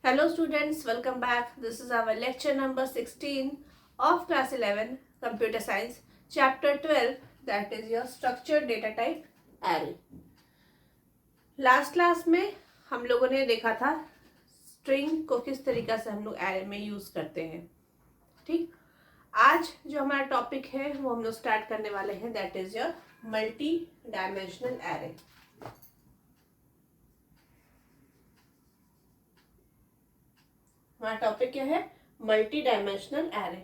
Hello students, welcome back. This is our lecture number 16 of class 11 Computer Science, chapter 12, that is your structured data type array. Last class में हम लोगों ने देखा था string को किस तरीका से हम लोग एरे में यूज करते हैं. ठीक, आज जो हमारा टॉपिक है वो हम लोग स्टार्ट करने वाले हैं, that is your multi dimensional array. हमारा टॉपिक क्या है? Multi dimensional array.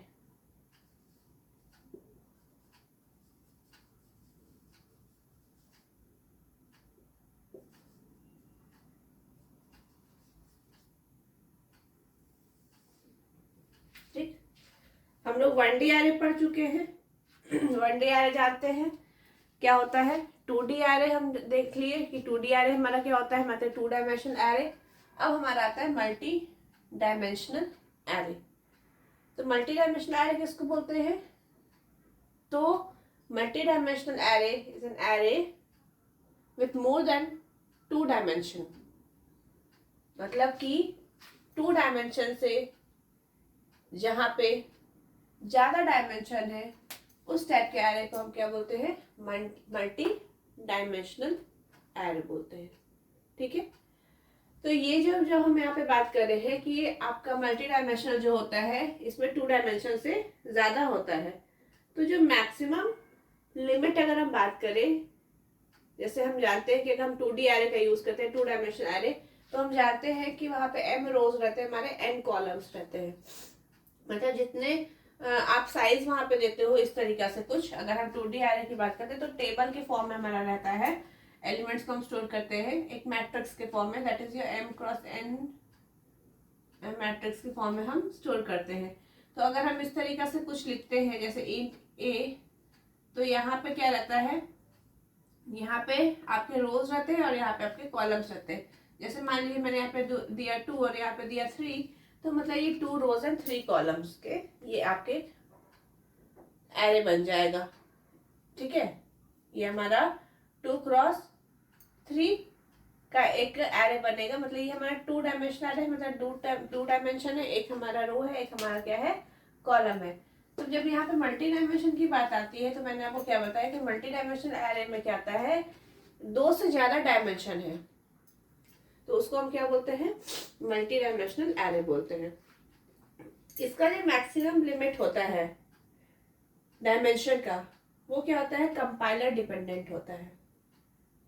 ठीक, हम लोग 1D एरे पढ़ चुके हैं. 1D एरे जानते हैं क्या होता है. 2D एरे हम देख लिए कि 2D एरे हमारा क्या होता है, मतलब 2 डायमेंशनल एरे. अब हमारा आता है मल्टी डायमेंशनल एरे. तो मल्टी डायमेंशनल एरे किसको बोलते हैं? तो multi dimensional array is an array with more than 2 dimension. मतलब कि 2 डायमेंशन से जहां पे ज्यादा डायमेंशन है उस टाइप के एरे को हम क्या बोलते हैं? मल्टी डायमेंशनल एरे बोलते हैं. ठीक है, तो ये जो हम यहाँ पे बात कर रहे हैं कि ये आपका मल्टी डायमेंशनल जो होता है इसमें 2 डायमेंशन से ज्यादा होता है. तो जो मैक्सिमम लिमिट अगर हम बात करें, जैसे हम जानते हैं कि अगर हम 2D एरे का यूज करते हैं 2 डायमेंशनल एरे, तो हम जानते हैं कि वहां पे m रोज रहते हैं, हमारे n कॉलम्स रहते हैं. मतलब जितने आप साइज वहां पे देते हो इस तरीका से कुछ. अगर हम 2D एरे की बात करते हैं तो टेबल के फॉर्म में हमारा रहता है, एलिमेंट्स को हम स्टोर करते हैं एक मैट्रिक्स के फॉर्म में, that is your m cross n matrix के फॉर्म में हम स्टोर करते हैं. तो अगर हम इस तरीका से कुछ लिखते हैं जैसे इंट a, तो यहाँ पे क्या रहता है, यहाँ पे आपके रोज रहते हैं और यहाँ पे आपके कॉलम्स रहते हैं. जैसे मान लीजिए मैंने यहाँ पे दिया 2 और यहाँ पे दिया 3, तो मतलब ये 2 रोज एंड 3 कॉलम्स के ये आपके एरे बन जाएगा. ठीक है, ये हमारा 2 क्रॉस 3 का एक एरे बनेगा. मतलब ये हमारा 2 डायमेंशनल है, मतलब 2 डायमेंशन है, एक हमारा रो है, एक हमारा क्या है, कॉलम है. तो जब यहाँ पे मल्टी डायमेंशन की बात आती है तो मैंने आपको क्या बताया कि मल्टी डायमेंशनल एरे में क्या आता है, 2 से ज्यादा डायमेंशन है तो उसको हम क्या बोलते हैं? मल्टी डायमेंशनल एरे बोलते हैं. इसका जो मैक्सिमम लिमिट होता है डायमेंशन का, वो क्या होता है? कंपाइलर डिपेंडेंट होता है.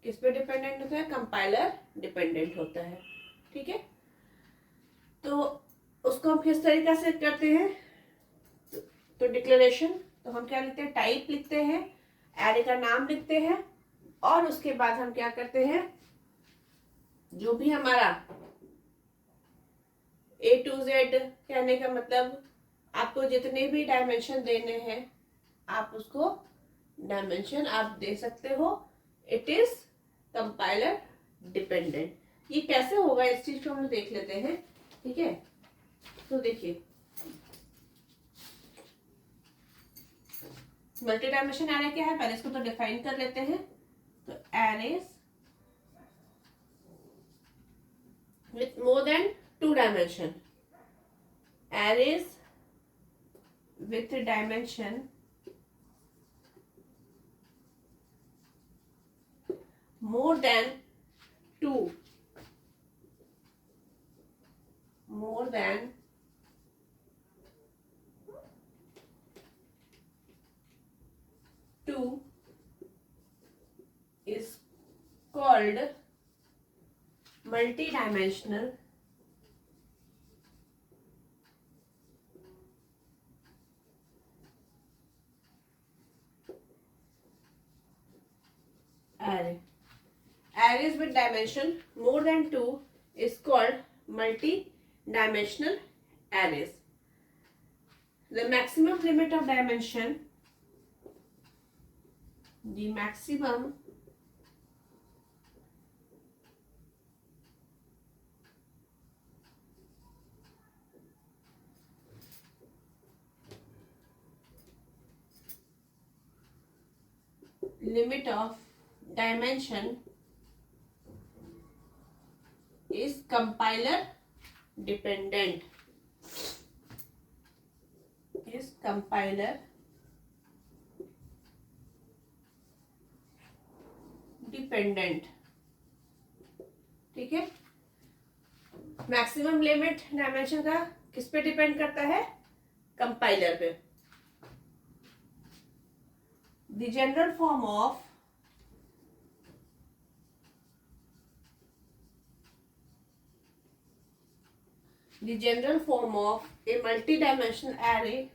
किस पे डिपेंडेंट होता है? कंपाइलर डिपेंडेंट होता है. ठीक है, तो उसको हम किस तरीका से करते हैं? तो डिक्लेरेशन, तो हम क्या लिखते हैं? टाइप लिखते हैं, एरे का नाम लिखते हैं, और उसके बाद हम क्या करते हैं, जो भी हमारा A to Z कहने का मतलब आपको जितने भी डायमेंशन देने हैं आप उसको डायमेंशन आप दे सकते हो. It is compiler dependent. ये कैसे होगा इस चीज को हम देख लेते हैं. ठीक है, तो देखिए मल्टी डायमेंशन एरे क्या है, पहले इसको तो डिफाइन कर लेते हैं. तो arrays with more than 2 dimension, arrays with dimension more than 2, more than 2 is called multi-dimensional array. Arrays with dimension more than 2 is called multi-dimensional arrays. The maximum limit of dimension, the maximum limit of dimension is compiler dependent is compiler dependent. ठीक है, maximum limit dimension का किस पे depend करता है? Compiler पे. The general form of a multi dimensional array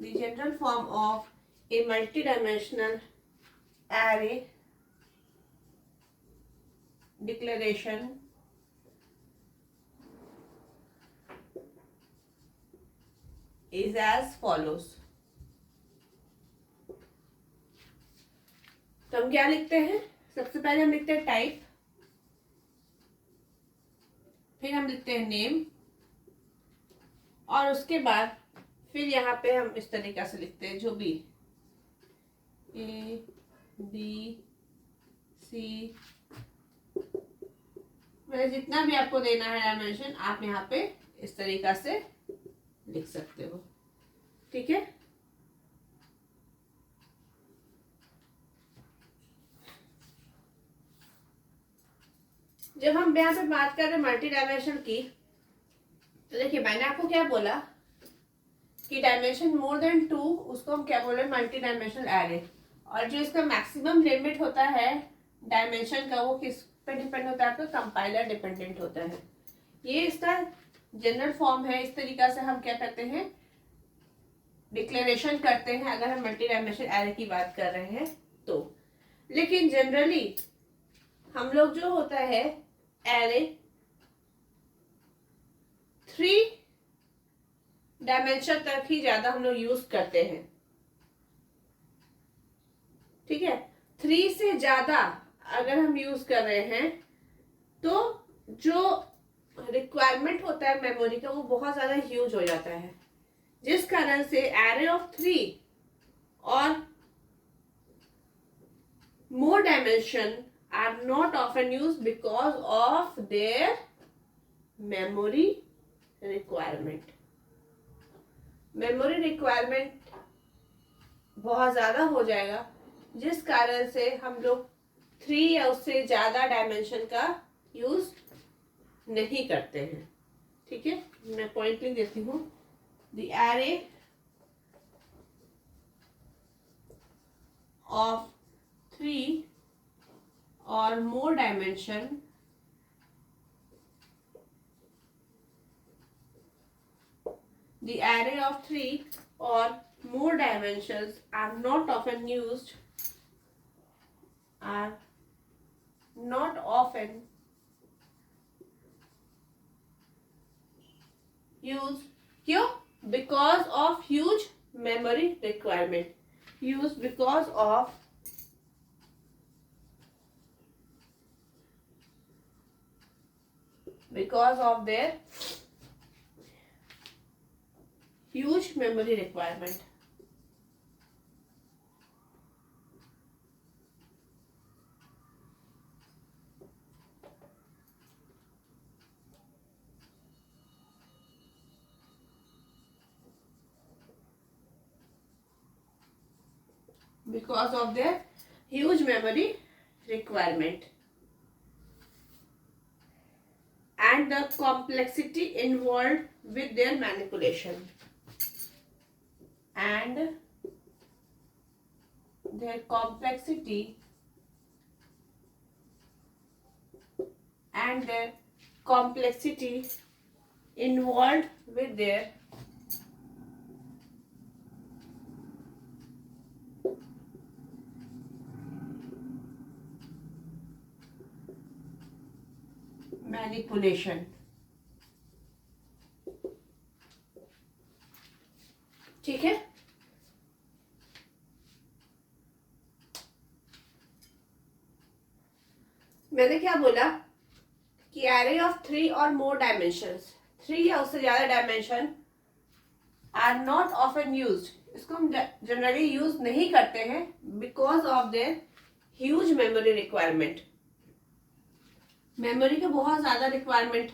the general form of a multidimensional array declaration is as follows. तो हम क्या लिखते हैं? सबसे पहले हम लिखते हैं टाइप, फिर हम लिखते हैं नेम, और उसके बाद फिर यहाँ पे हम इस तरीका से लिखते हैं जो भी A B C, मतलब जितना भी आपको देना है डायमेंशन आप यहाँ पे इस तरीका से लिख सकते हो. ठीक है, जब हम यहाँ पे बात कर रहे हैं मल्टी डायमेंशन की, तो देखिए मैंने आपको क्या बोला कि डायमेंशन मोर देन 2 उसको हम क्या बोल रहे हैं? Multi dimensional array. और जो इसका मैक्सिमम लिमिट होता है डायमेंशन का वो किस पे डिपेंड होता है? आपका कंपाइलर डिपेंडेंट होता है. ये इसका जनरल फॉर्म है. इस तरीका से हम क्या करते हैं? डिक्लेरेशन करते हैं अगर हम मल्टी डायमेंशनल एरे की बात कर रहे हैं तो. लेकिन जनरली हम लोग जो होता है एरे 3 डायमेंशन तक ही ज्यादा हम लोग यूज करते हैं. ठीक है, 3 से ज्यादा अगर हम यूज कर रहे हैं तो जो रिक्वायरमेंट होता है मेमोरी का वो बहुत ज्यादा ह्यूज हो जाता है, जिस कारण से एरे ऑफ 3 और more dimension are not often use because of their memory requirement. Memory requirement बहुत ज्यादा हो जाएगा जिस कारण से हम लोग 3 या उससे ज्यादा डायमेंशन का यूज नहीं करते हैं. ठीक है, मैं पॉइंट लिख देती हूँ. द एरे ऑफ 3 और more dimension the array of 3 or more dimensions are not often used क्यों? because of huge memory requirement. Used because of their huge memory requirement. Because of their huge memory requirement and the complexity involved with their manipulation. And their complexity involved with their manipulation. ठीक है, मैंने क्या बोला कि array of 3 और मोर dimensions, 3 या उससे ज्यादा dimension are not often used. इसको हम जनरली यूज नहीं करते हैं because of their huge memory requirement. Memory का बहुत ज्यादा रिक्वायरमेंट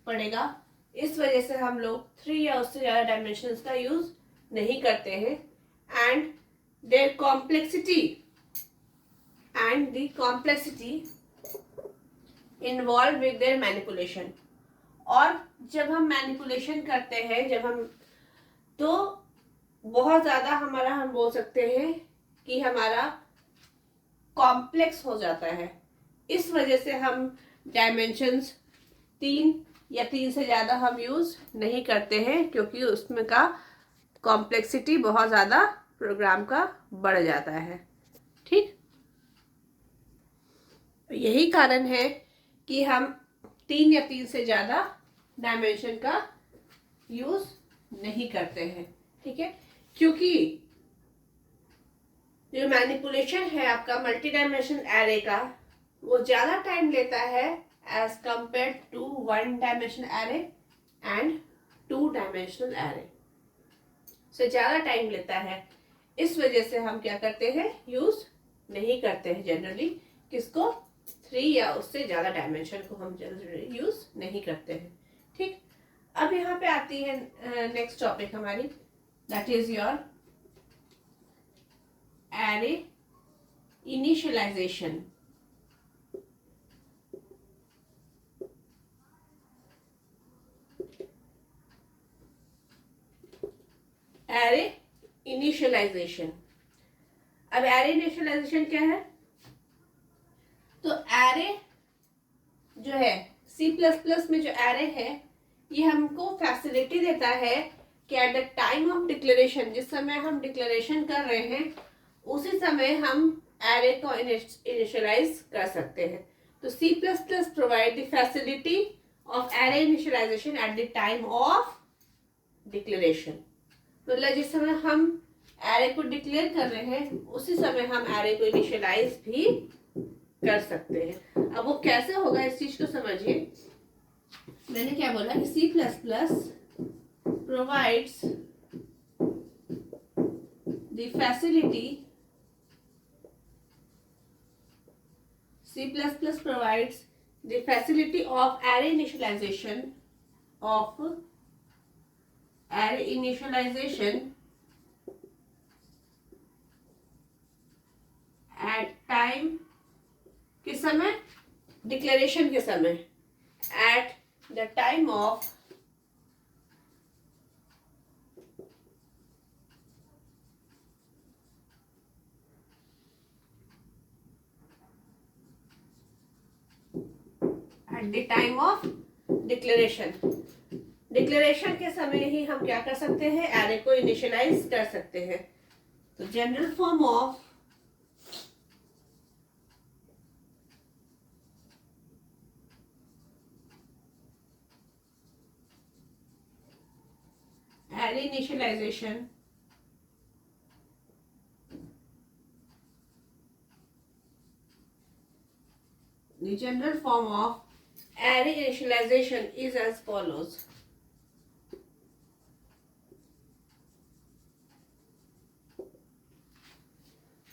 पड़ेगा, इस वजह से हम लोग 3 या उससे ज्यादा डायमेंशंस का यूज नहीं करते हैं। And their complexity involve with their manipulation. और जब हम मैनिपुलेशन करते हैं, जब हम तो बहुत ज्यादा हमारा, हम बोल सकते हैं कि हमारा कॉम्प्लेक्स हो जाता है। इस वजह से हम डायमेंशंस 3 या 3 से ज्यादा हम यूज नहीं करते हैं, क्योंकि उसमें का कॉम्प्लेक्सिटी बहुत ज्यादा प्रोग्राम का बढ़ जाता है। ठीक, यही कारण है कि हम 3 या 3 से ज्यादा डायमेंशन का यूज नहीं करते हैं। ठीक है, क्योंकि जो मैनिपुलेशन है आपका मल्टी डायमेंशन एरे का, वो ज्यादा टाइम लेता है as compare to 1 dimension array and 2 dimensional array से ज्यादा टाइम लेता है। इस वजह से हम क्या करते हैं, यूज नहीं करते हैं जनरली। किसको? 3 या उससे ज्यादा डायमेंशन को हम जनरली यूज नहीं करते हैं। ठीक, अब यहाँ पे आती है नेक्स्ट टॉपिक हमारी, that is your array initialization. Array initialization. अब एरे इनिशियलाइजेशन क्या है? तो एरे जो है C++ में जो एरे है, ये हमको फैसिलिटी देता है कि eight the time of declaration, जिस समय हम डिक्लेरेशन कर रहे हैं उसी समय हम एरे को इनिशियलाइज कर सकते हैं। तो C++ provide the facility of array initialization at the time of declaration. मतलब जिस समय हम एरे को डिक्लेयर कर रहे हैं उसी समय हम एरे को इनिशियलाइज भी कर सकते हैं। अब वो कैसे होगा, इस चीज को समझिए। मैंने क्या बोला कि C++ provides the facility, C++ provides the facility of array initialization at time, किस समय? डिक्लेरेशन के समय, at the time of declaration. Declaration के समय ही हम क्या कर सकते हैं, एरे को इनिशियलाइज कर सकते हैं। तो general form of array initialization the general form of array initialization is as follows.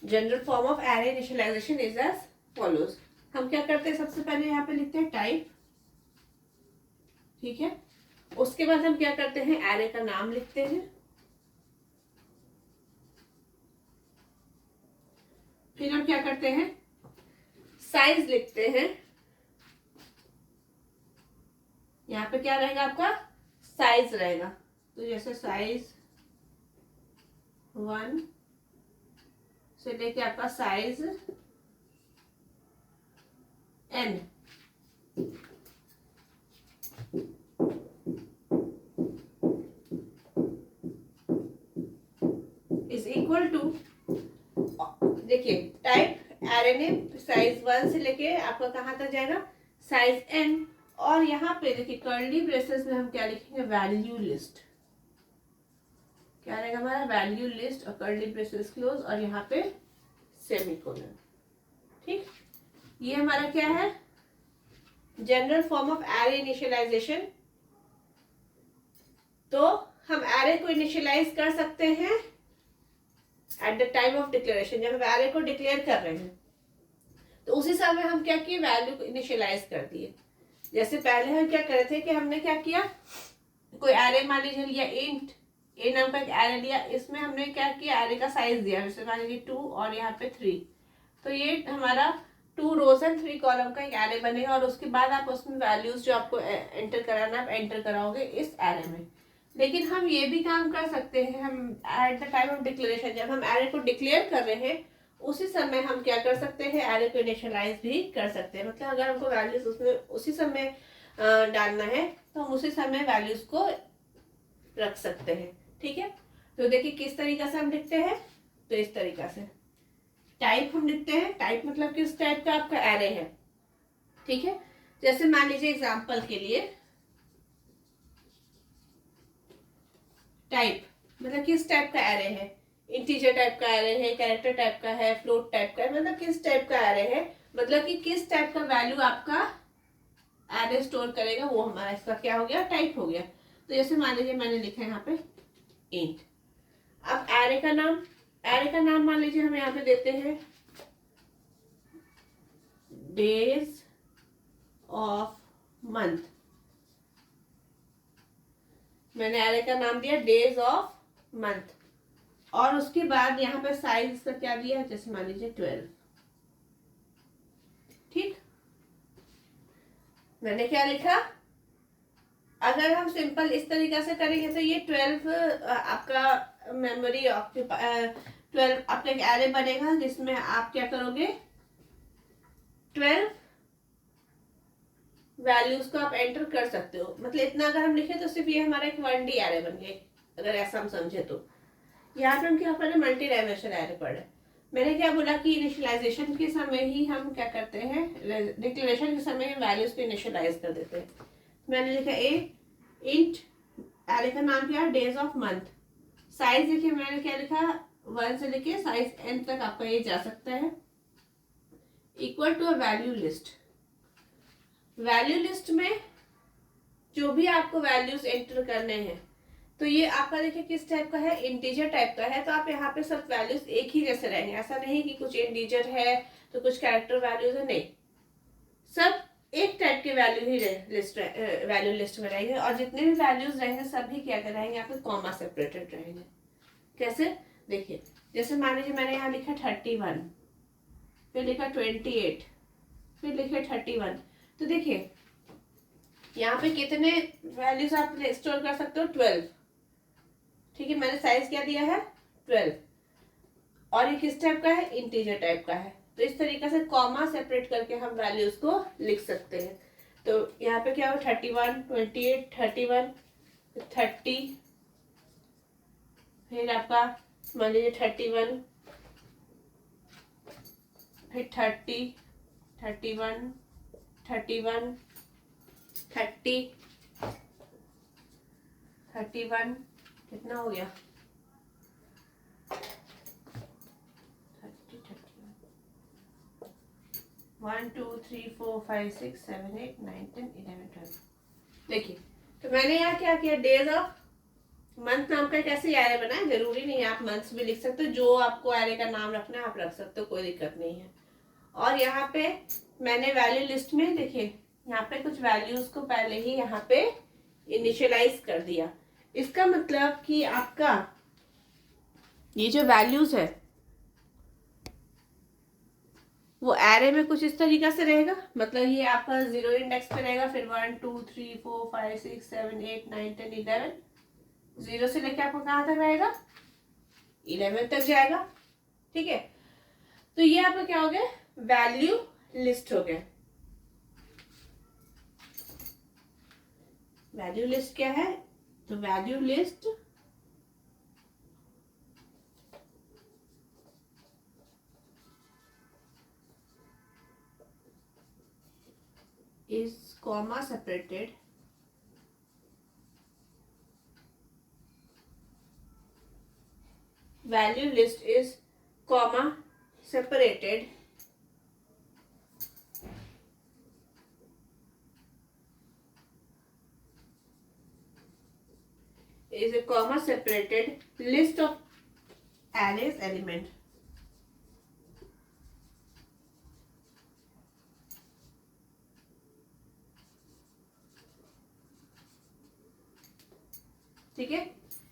General form of array initialization is as follows. हम क्या करते हैं, सबसे पहले यहाँ पे लिखते हैं टाइप। ठीक है, उसके बाद हम क्या करते हैं, एरे का नाम लिखते हैं। फिर हम क्या करते हैं, साइज लिखते हैं। यहाँ पे क्या रहेगा आपका, साइज रहेगा। तो जैसे साइज 1 से लेके आपका size n is equal to, देखिए टाइप एरे ने साइज 1 से लेके आपका कहाँ तक जाएगा, साइज n। और यहाँ पे देखिए कर्ली ब्रेसेस में हम क्या लिखेंगे, वैल्यू लिस्ट। क्या रहेगा हमारा, वैल्यू लिस्ट और कर्ली ब्रेसेस क्लोज और यहाँ पे सेमीकोलन। ठीक, ये हमारा क्या है, general form of array initialization. तो हम एरे को इनिशियलाइज कर सकते हैं at the time of declaration, जब हम एरे को डिक्लेयर कर रहे हैं तो उसी समय हम क्या किए, वैल्यू को इनिशियलाइज कर दिए। जैसे पहले हम क्या कर रहे थे कि हमने क्या किया, कोई एरे मान लीजिए लिया, इंट ए नाम का एक एरे लिया, इसमें हमने क्या किया, एरे का साइज दिया, जैसे मान लीजिए 2 और यहाँ पे 3, तो ये हमारा 2 रोज एंड 3 कॉलम का एक एरे बनेगा। और उसके बाद आप उसमें वैल्यूज जो आपको एंटर कराना आप एंटर कराओगे इस एरे में। लेकिन हम ये भी काम कर सकते हैं, हम eight the time of declaration, जब हम एरे को डिक्लेयर कर रहे हैं उसी समय हम क्या कर सकते हैं, एरे को इनिशियलाइज भी कर सकते हैं। मतलब अगर हमको वैल्यूज उसमें उसी समय डालना है तो हम उसी समय वैल्यूज को रख सकते हैं। ठीक है, तो देखिए किस तरीका से हम लिखते हैं, तो इस तरीका से टाइप हम लिखते हैं। टाइप मतलब किस टाइप का आपका एरे है। ठीक है, जैसे मान लीजिए एग्जांपल के लिए, टाइप मतलब किस टाइप का एरे है, इंटीजर टाइप का एरे है, कैरेक्टर टाइप का है, फ्लोट टाइप का है, मतलब किस टाइप का एरे है, मतलब कि किस टाइप का वैल्यू आपका एरे स्टोर करेगा, वो हमारा इसका क्या हो गया, टाइप हो गया। तो जैसे मान लीजिए मैंने लिखा है यहाँ पे इंट। अब एरे का नाम मान लीजिए हम यहाँ पे देते हैं डेज ऑफ मंथ। मैंने एरे का नाम दिया डेज ऑफ मंथ, और उसके बाद यहाँ पे साइज इसका क्या दिया है, जैसे मान लीजिए 12। ठीक, मैंने क्या लिखा, अगर हम सिंपल इस तरीका से करेंगे तो ये 12 आपका मेमोरी ऑक्यूपाई 12 आपका एक एरे बनेगा जिसमें आप क्या करोगे, 12 वैल्यूज को आप एंटर कर सकते हो। मतलब इतना अगर हम लिखे तो सिर्फ ये हमारा एक 1D एरे बन गया, अगर ऐसा हम समझे तो। यहाँ पे हम क्या पढ़े, मल्टी डायमेंशनल एरे पढ़े। मैंने क्या बोला कि इनिशियलाइजेशन के समय ही हम क्या करते हैं, डिक्लेरेशन के समय वैल्यूज को इनिशियलाइज कर देते हैं। मैंने लिखा इंट, एरे का नाम क्या, डेज ऑफ मंथ। साइज देखिए मैंने क्या लिखा, 1 से लेके साइज n तक आपका ये जा सकता है, equal to a value list. Value list में जो भी आपको वैल्यूज एंटर करने हैं, तो ये आपका देखिए किस टाइप का है, इंटीजर टाइप का है। तो आप यहाँ पे सब वैल्यूज एक ही जैसे रहेंगे, ऐसा नहीं कि कुछ इंटीजर है तो कुछ कैरेक्टर वैल्यूज है, नहीं, सब एक टाइप के वैल्यू लिस्ट में रहेंगे। और जितने भी वैल्यूज रहेंगे सभी क्या रहेंगे, आपके कॉमा सेपरेटेड रहेंगे। कैसे, देखिए जैसे मान लीजिए मैंने यहाँ लिखा 31, फिर लिखा 28, फिर लिखा 31, तो देखिए यहाँ पे कितने वैल्यूज आप स्टोर कर सकते हो, 12। ठीक है, मैंने साइज क्या दिया है, 12, और ये किस टाइप का है, इंटीजर टाइप का है। तो इस तरीके से कॉमा सेपरेट करके हम वैल्यूज को लिख सकते हैं। तो यहाँ पे क्या हो, 31, 28, 31, 30, फिर आपका मान लीजिए 31, फिर 30, 31, 31, 30, 31, कितना हो गया, 1 2 3 4 5 6 7 8 9 10 11 12। देखिए, तो मैंने यहाँ क्या किया, डेज ऑफ मंथ नाम का कैसे एरे बनाया, जरूरी नहीं है आप मंथ्स भी लिख सकते हो, जो आपको एरे का नाम रखना है आप रख सकते हो, कोई दिक्कत नहीं है। और यहाँ पे मैंने वैल्यू लिस्ट में देखिए यहाँ पे कुछ वैल्यूज को पहले ही यहाँ पे इनिशियलाइज कर दिया। इसका मतलब कि आपका ये जो वैल्यूज है वो एरे में कुछ इस तरीका से रहेगा। मतलब ये आपका 0 इंडेक्स पे रहेगा, फिर 1 2 3 4 5 6 7 8 9 10 11, 0 से लेके आपको कहाँ तक रहेगा, 11 तक जाएगा। ठीक है, तो ये आपका क्या हो गया, वैल्यू लिस्ट हो गया। वैल्यू लिस्ट क्या है, तो value list is comma separated value list is comma separated is a comma separated list of arrays element. ठीक है,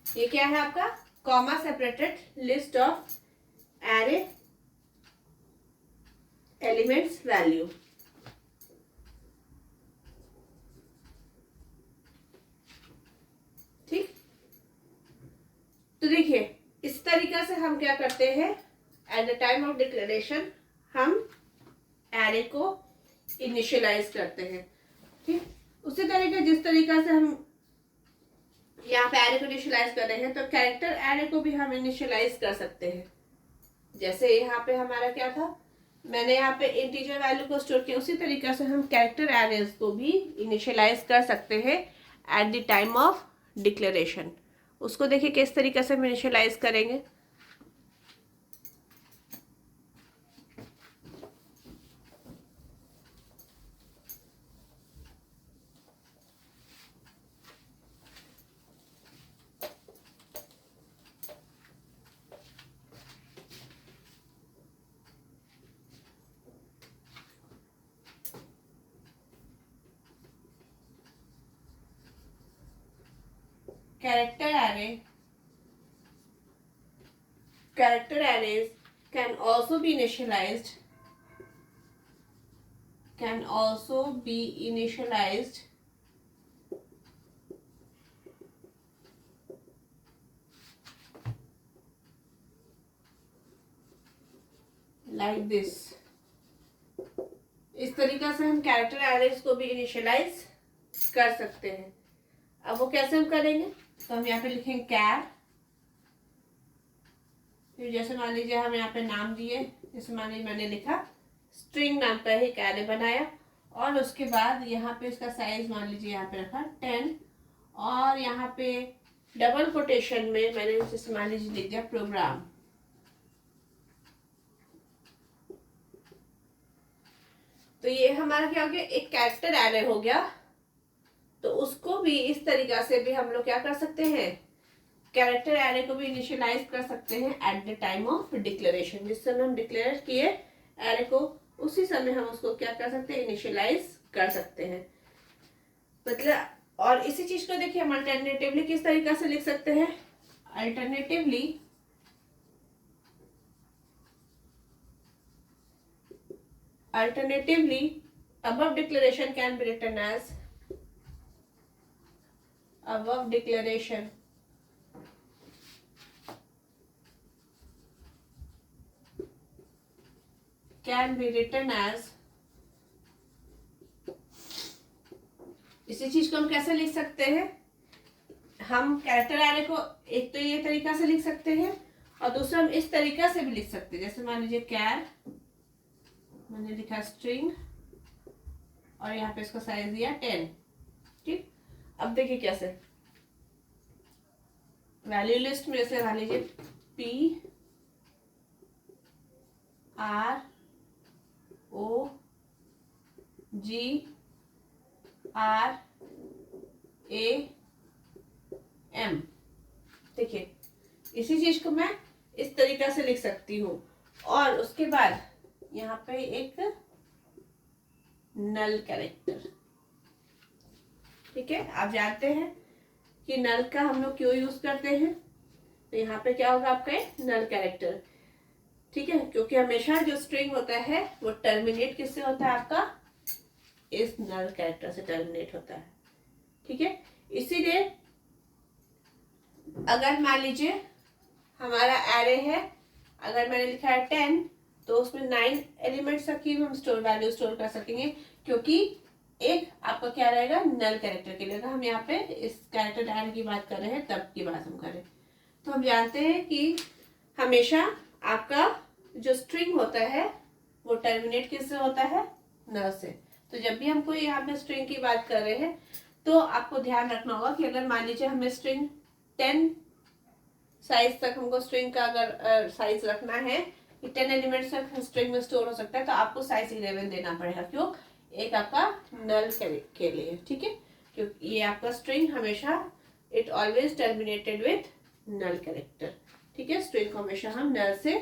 ये क्या है आपका comma separated list of array elements value. ठीक, तो देखिए इस तरीका से हम क्या करते हैं, at the time of declaration हम एरे को इनिशियलाइज करते हैं। ठीक, उसी तरीके जिस तरीका से हम यहाँ पे एरे को इनिशियलाइज कर रहे हैं, तो कैरेक्टर एरे को भी हम इनिशियलाइज कर सकते हैं। जैसे यहाँ पे हमारा क्या था, मैंने यहाँ पे इंटीजर वैल्यू को स्टोर किया, उसी तरीके से हम कैरेक्टर एरेज को भी इनिशियलाइज कर सकते हैं at the time of declaration. उसको देखिए किस तरीके से हम इनिशियलाइज करेंगे। Character arrays can also be initialized like this। इस तरीका से हम कैरेक्टर एरेज को भी इनिशियलाइज कर सकते हैं। अब वो कैसे हम करेंगे, तो हम यहाँ पे लिखेंगे कैर, फिर जैसे मान लीजिए हम यहाँ पे नाम दिए, जैसे मान लीजिए मैंने लिखा स्ट्रिंग नाम का ही कैरे बनाया, और उसके बाद यहाँ पे इसका साइज मान लीजिए यहाँ पे रखा 10, और यहाँ पे डबल कोटेशन में मैंने जैसे मान लीजिए लिख दिया प्रोग्राम। तो ये हमारा क्या हो गया, एक कैरेक्टर एरे हो गया। तो उसको भी इस तरीका से भी हम लोग क्या कर सकते हैं, कैरेक्टर एरे को भी इनिशियलाइज कर सकते हैं at the time of declaration. जिस समय हम डिक्लेयर किए एरे को, उसी समय हम उसको क्या कर सकते हैं, इनिशियलाइज कर सकते हैं। मतलब, और इसी चीज को देखिए हम अल्टरनेटिवली किस तरीका से लिख सकते हैं, alternatively above declaration can be written as above declaration can be written as, इसी चीज को हम कैसे लिख सकते हैं, हम कैरेक्टर एरे को एक तो ये तरीका से लिख सकते हैं, और दूसरा हम इस तरीका से भी लिख सकते हैं। जैसे मान लीजिए कैर, मैंने लिखा स्ट्रिंग, और यहाँ पे इसका साइज दिया 10। ठीक, अब देखिए कैसे, वैल्यू लिस्ट में से मान लीजिए PROGRAM, देखिए इसी चीज को मैं इस तरीका से लिख सकती हूँ। और उसके बाद यहाँ पे एक नल कैरेक्टर। ठीक है, आप जानते हैं कि नल का हम लोग क्यों यूज करते हैं, तो यहाँ पे क्या होगा आपका नल कैरेक्टर। ठीक है, क्योंकि हमेशा जो स्ट्रिंग होता है वो टर्मिनेट किससे होता है, आपका इस नल कैरेक्टर से टर्मिनेट होता है। ठीक है, इसीलिए अगर मान लीजिए हमारा एरे है, अगर मैंने लिखा है 10, तो उसमें 9 एलिमेंट्स की हम वैल्यू स्टोर कर सकेंगे, क्योंकि एक आपका क्या रहेगा, नल कैरेक्टर के लिए। अगर हम यहाँ पे इस कैरेक्टर एरे की बात कर रहे हैं, तब की बात हम करें, तो हम जानते हैं कि हमेशा आपका जो स्ट्रिंग होता है वो टर्मिनेट किससे होता है, नल से। तो जब भी हमको यहाँ पे स्ट्रिंग की बात कर रहे हैं, तो आपको ध्यान रखना होगा कि अगर मान लीजिए हमें स्ट्रिंग 10 साइज तक हमको स्ट्रिंग का अगर साइज रखना है कि 10 एलिमेंट्स तक स्ट्रिंग में स्टोर हो सकता है, तो आपको साइज 11 देना पड़ेगा। क्यों, एक आपका नल के लिए। ठीक है, क्योंकि ये आपका स्ट्रिंग हमेशा it always terminated with null character. ठीक है, स्ट्रिंग को हमेशा हम नल से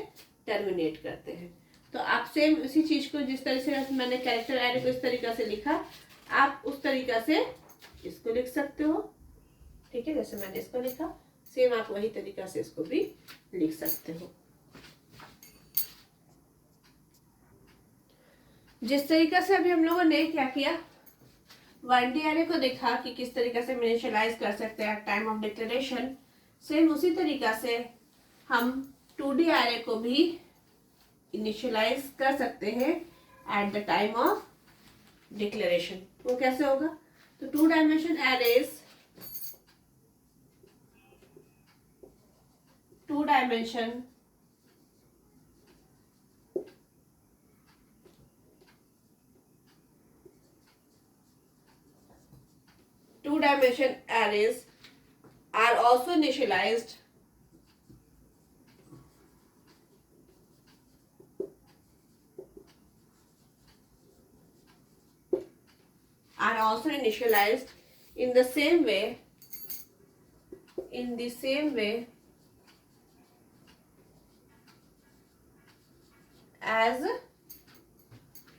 टर्मिनेट करते हैं। तो आप सेम उसी चीज को, जिस तरह से मैंने कैरेक्टर एरे को इस तरीका से लिखा, आप उस तरीका से इसको लिख सकते हो। ठीक है, जैसे मैंने इसको लिखा, सेम आप वही तरीका से इसको भी लिख सकते हो। जिस तरीका से अभी हम लोगों ने क्या किया, 1D एरे को देखा कि किस तरीके से इनिशियलाइज कर सकते हैं at time of declaration, same उसी तरीका से हम 2D एरे को भी इनिशियलाइज कर सकते हैं at the time of declaration. वो कैसे होगा? तो 2 dimension arrays, 2 dimension arrays are also initialized in the same way as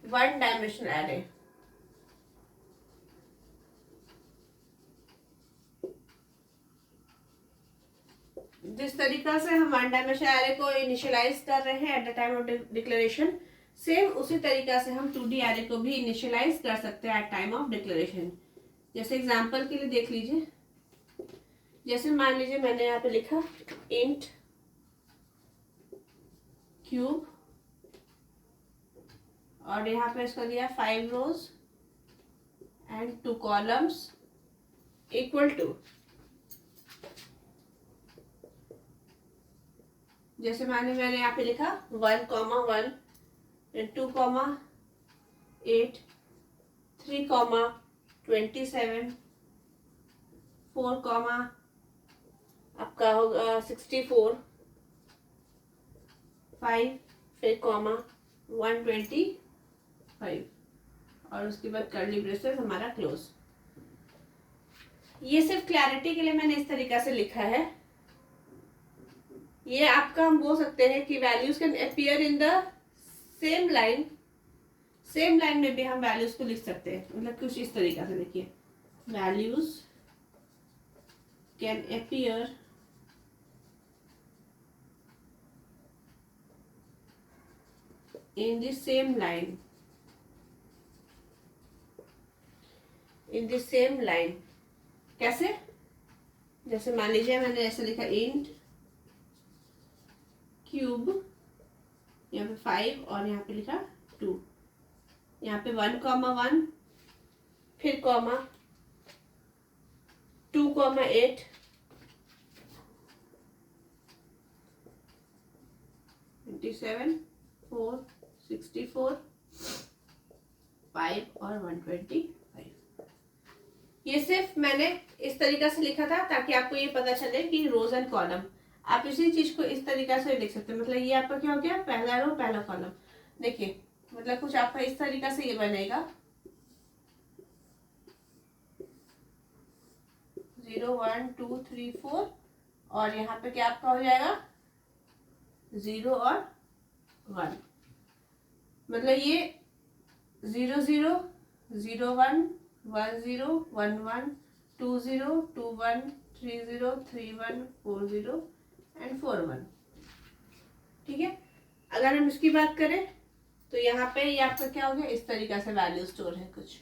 1 dimension array। जिस तरीका से हम 1 डायमेंशन एरे को इनिशियलाइज कर रहे हैं at the time of declaration, same उसी तरीका से हम 2D एरे को भी इनिशियलाइज कर सकते हैं एट टाइम ऑफ डिक्लेरेशन। जैसे एग्जांपल के लिए देख लीजिए, जैसे मान लीजिए मैंने यहाँ पे लिखा इंट क्यूब, और यहाँ पे इसका दिया 5 रोज एंड 2 कॉलम्स इक्वल टू, जैसे मैंने यहाँ पे लिखा 1,1 2,8 3,27 4, आपका होगा 64 5, फिर 125, और उसके बाद कर्ली ब्रेसेस हमारा क्लोज। ये सिर्फ क्लैरिटी के लिए मैंने इस तरीका से लिखा है। ये आपका हम बोल सकते हैं कि values can appear in the same line में भी हम वैल्यूज को लिख सकते हैं। मतलब कुछ इस तरीका से देखिए, values can appear in the same line. कैसे? जैसे मान लीजिए मैंने ऐसे लिखा इंट क्यूब, यहाँ पे 5 और यहाँ पे लिखा 2, यहाँ पे 1,1, फिर 2,8 27 4 64 5 और 125। ये सिर्फ मैंने इस तरीका से लिखा था ताकि आपको ये पता चले कि रोज एंड कॉलम, आप इसी चीज को इस तरीका से लिख सकते हैं। मतलब ये आपका क्या हो गया, पहला रो पहला कॉलम। देखिए मतलब कुछ आपका इस तरीका से ये बनेगा 0 1 2 3 4, और यहाँ पे क्या आपका हो जाएगा 0 और 1। मतलब ये 0 0 0 1 1 0 1 1 2 0 2 1 3 0 3 1 4 0 एंड 4 1। ठीक है, अगर हम इसकी बात करें तो यहाँ पे ये आपका क्या हो गया, इस तरीका से वैल्यू स्टोर है कुछ,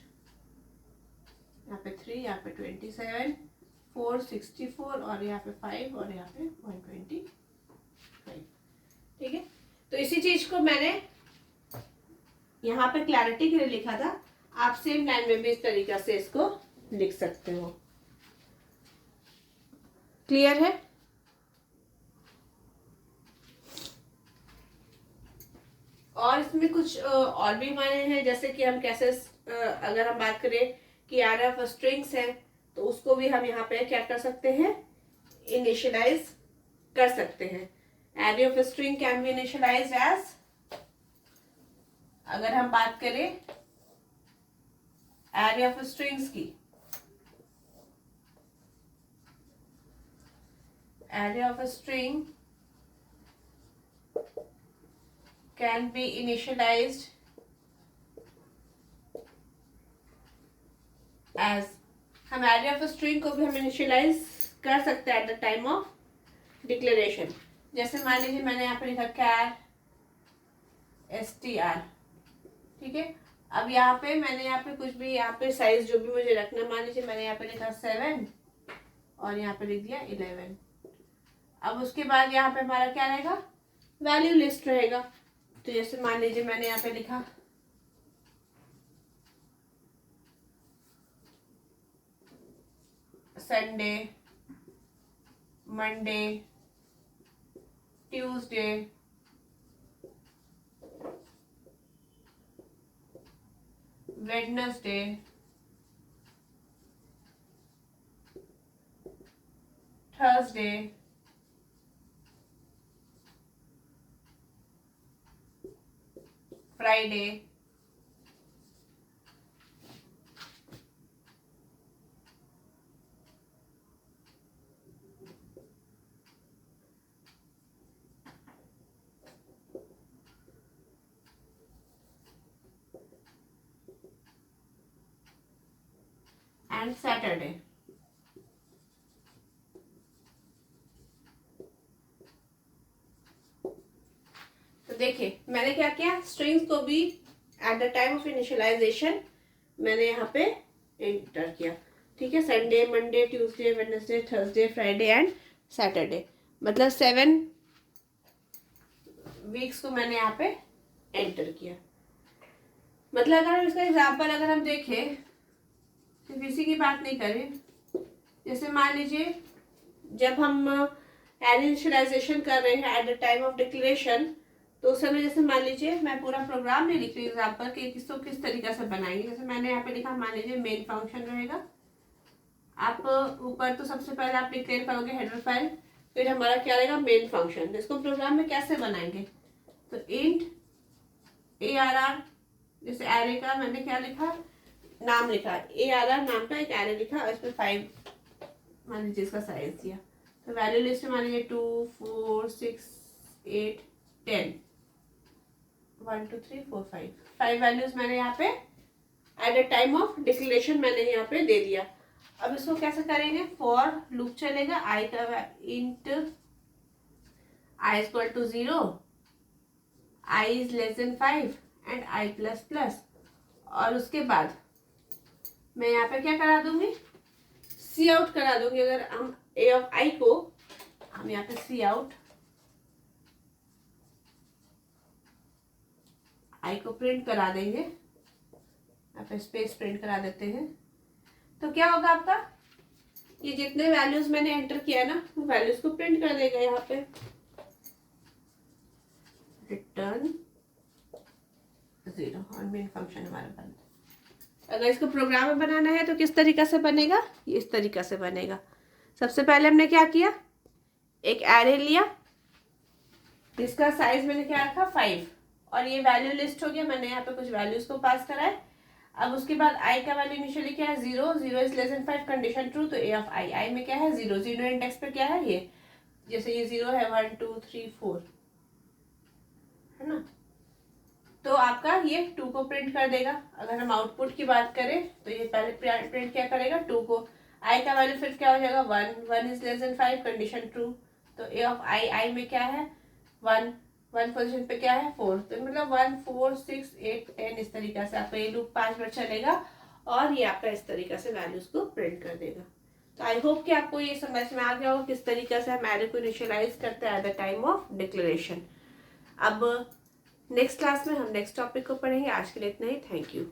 यहाँ पे 3, यहाँ पे 27 4 64 और यहाँ पे 5 और यहाँ पे 125। ठीक है, तो इसी चीज को मैंने यहाँ पे क्लैरिटी के लिए लिखा था। आप सेम लाइन में भी इस तरीका से इसको लिख सकते हो। क्लियर है? और इसमें कुछ और भी मायने हैं, जैसे कि हम कैसे अगर हम बात करें कि एरे ऑफ स्ट्रिंग्स है तो उसको भी हम यहाँ पे क्या कर सकते हैं, इनिशियलाइज कर सकते हैं। Array of string can be initialize as, अगर हम बात करें एरे ऑफ स्ट्रिंग्स की, array of string can be initialized as, हम एरे ऑफ स्ट्रिंग को भी हम इनिशियलाइज कर सकते हैं at the time of declaration. जैसे मान लीजिए मैंने यहाँ पे लिखा कैर str, ठीक है। अब यहाँ पे मैंने यहाँ पे कुछ भी यहाँ पे साइज जो भी मुझे रखना, मान लीजिए मैंने यहाँ पे लिखा 7 और यहाँ पे लिख दिया 11। अब उसके बाद यहाँ पे हमारा क्या रहेगा, वैल्यू लिस्ट रहेगा। तो जैसे मान लीजिए मैंने यहाँ पे लिखा Sunday, Monday, Tuesday, Wednesday, Thursday, Friday, and Saturday. तो देखिए मैंने क्या किया, स्ट्रिंग्स को भी at the time of initialization मैंने यहाँ पे एंटर किया, ठीक है। Sunday, Monday, Tuesday, Wednesday, Thursday, Friday and Saturday, मतलब 7 वीक्स को मैंने यहाँ पे एंटर किया। मतलब अगर हम इसका एग्जाम्पल अगर हम देखें, सिर्फ इसी की बात नहीं करें, जैसे मान लीजिए जब हम इनिशियलाइजेशन कर रहे हैं at the time of declaration, तो उस समय जैसे मान लीजिए मैं पूरा प्रोग्राम नहीं लिख रही एग्जाम्पल कि किसको किस तरीके से बनाएंगे। जैसे मैंने यहाँ पे लिखा, मान लीजिए मेन फंक्शन रहेगा। आप ऊपर तो सबसे पहले आप डिक्लेयर करोगे हेडर फाइल, फिर हमारा क्या रहेगा मेन फंक्शन। इसको प्रोग्राम में कैसे बनाएंगे, तो इंट ARR, जैसे एरे का मैंने क्या लिखा, नाम लिखा, ARR नाम का एक एरे लिखा और इसमें 5 मान लीजिए इसका साइज दिया। तो वैल्यू लिस्ट में मान लीजिए 2, 4, 6, 8, 10, 1, 2, 3, 4, 5 वैल्यूज मैंने यहाँ पे eight the time of declaration मैंने यहाँ पे दे दिया। अब इसको कैसे करेंगे, फॉर लूप चलेगा, आई का int I equal to 0, I is less than 5 and I plus plus. और उसके बाद मैं यहाँ पे क्या करा दूंगी, सी आउट करा दूंगी। अगर हम ए ऑफ आई को हम यहाँ पे सी आउट आई को प्रिंट करा देंगे, यहाँ पे स्पेस प्रिंट करा देते हैं। तो क्या होगा आपका, ये जितने वैल्यूज मैंने एंटर किया ना, वो वैल्यूज को प्रिंट कर देगा यहाँ पे। रिटर्न 0 और मेन फंक्शन हमारा बंद। अगर इसको प्रोग्राम में बनाना है तो किस तरीका से बनेगा, ये इस तरीका से बनेगा। सबसे पहले हमने क्या किया, एक एरे लिया जिसका साइज मैंने क्या रखा 5, और ये वैल्यू लिस्ट हो गया। मैंने यहाँ पे कुछ वैल्यूज को पास करा है। अब उसके बाद आई का वैल्यू इनिशियली क्या है 0, 0 is less than 5, condition true. तो ए ऑफ आई, आई में क्या है 0, 0 इंडेक्स पे क्या है ये, जैसे ये 0 है 1, 2, 3, 4 है ना, तो आपका ये 2 को प्रिंट कर देगा। अगर हम आउटपुट की बात करें तो ये पहले प्रिंट क्या करेगा 2 को। आई का वैल्यू फिर क्या हो जाएगा 1, 1 is less than 5, condition true. तो ए ऑफ आई, आई में क्या है 1, 1 पोजीशन पे क्या है 4। तो मतलब 1, 4, 6, 8, 10 इस तरीके से आपका ये लूप 5 बार चलेगा और ये आपका इस तरीके से वैल्यूज को प्रिंट कर देगा। तो आई होप कि आपको ये समझ में आ गया हो किस तरीके से हम एरे को इनिशियलाइज करते हैं at the time of declaration. अब नेक्स्ट क्लास में हम नेक्स्ट टॉपिक को पढ़ेंगे। आज के लिए इतना ही, थैंक यू।